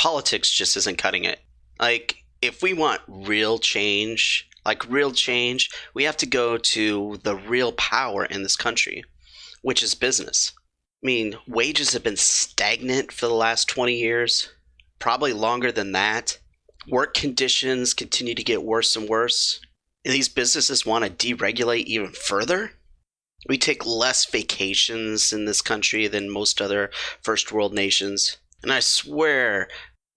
politics just isn't cutting it. Like, if we want real change, we have to go to the real power in this country, which is business. I mean, wages have been stagnant for the last 20 years, probably longer than that. Work conditions continue to get worse and worse. And these businesses want to deregulate even further. We take less vacations in this country than most other first world nations. And I swear,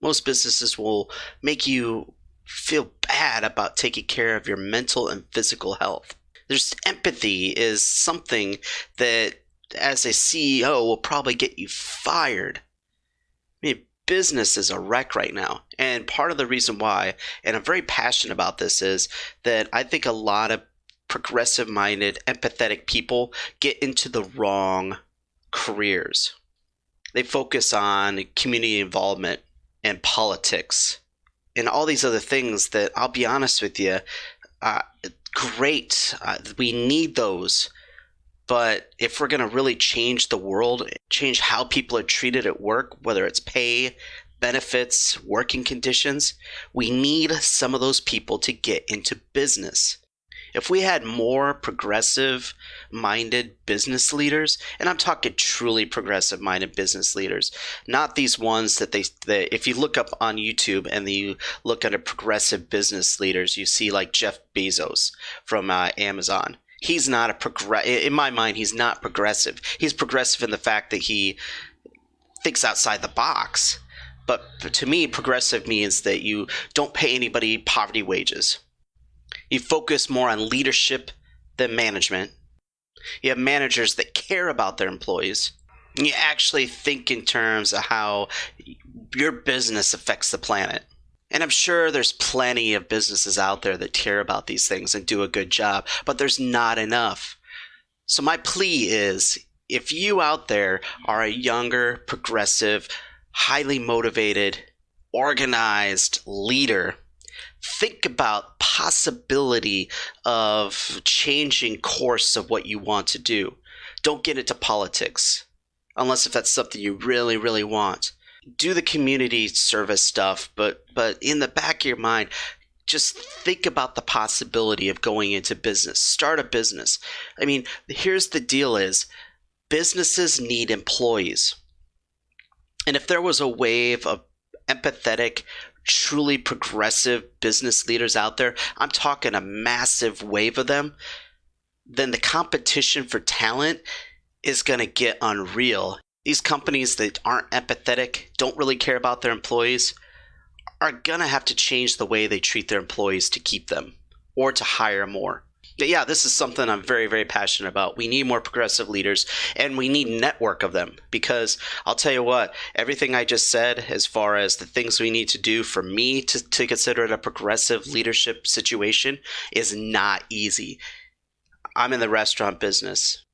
most businesses will make you feel bad about taking care of your mental and physical health. There's empathy is something that, as a CEO, will probably get you fired. I mean, business is a wreck right now. And part of the reason why, and I'm very passionate about this, is that I think a lot of progressive-minded, empathetic people get into the wrong careers. They focus on community involvement and politics and all these other things that, I'll be honest with you, great. We need those. But if we're going to really change the world, change how people are treated at work, whether it's pay, benefits, working conditions, we need some of those people to get into business. If we had more progressive-minded business leaders, and I'm talking truly progressive-minded business leaders, not these ones that if you look up on YouTube and you look at progressive business leaders, you see like Jeff Bezos from Amazon. He's not in my mind, he's not progressive. He's progressive in the fact that he thinks outside the box. But to me, progressive means that you don't pay anybody poverty wages. You focus more on leadership than management. You have managers that care about their employees. And you actually think in terms of how your business affects the planet. And I'm sure there's plenty of businesses out there that care about these things and do a good job, but there's not enough. So my plea is, if you out there are a younger, progressive, highly motivated, organized leader, think about possibility of changing course of what you want to do. Don't get into politics, unless if that's something you really, really want. Do the community service stuff, but in the back of your mind, just think about the possibility of going into business. Start a business. I mean, here's the deal is, businesses need employees. And if there was a wave of empathetic, truly progressive business leaders out there, I'm talking a massive wave of them, then the competition for talent is going to get unreal. These companies that aren't empathetic, don't really care about their employees, are going to have to change the way they treat their employees to keep them or to hire more. But yeah, this is something I'm very, very passionate about. We need more progressive leaders, and we need a network of them, because I'll tell you what, everything I just said as far as the things we need to do for me to consider it a progressive leadership situation is not easy. I'm in the restaurant business.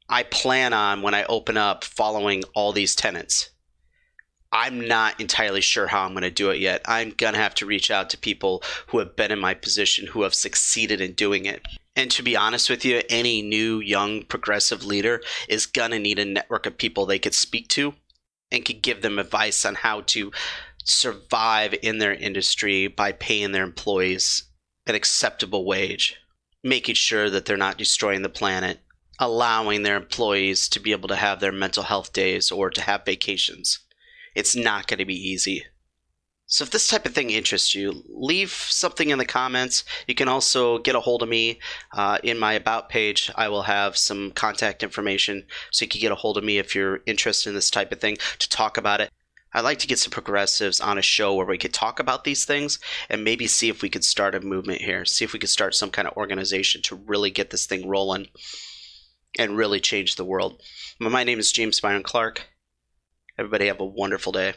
I plan on, when I open up, following all these tenets. I'm not entirely sure how I'm going to do it yet. I'm going to have to reach out to people who have been in my position, who have succeeded in doing it. And to be honest with you, any new, young, progressive leader is going to need a network of people they could speak to and could give them advice on how to survive in their industry by paying their employees an acceptable wage, making sure that they're not destroying the planet, allowing their employees to be able to have their mental health days or to have vacations. It's not going to be easy. So if this type of thing interests you, leave something in the comments. You can also get a hold of me in my About page. I will have some contact information so you can get a hold of me if you're interested in this type of thing to talk about it. I'd like to get some progressives on a show where we could talk about these things and maybe see if we could start a movement here, see if we could start some kind of organization to really get this thing rolling and really change the world. My name is James Byron Clark. Everybody have a wonderful day.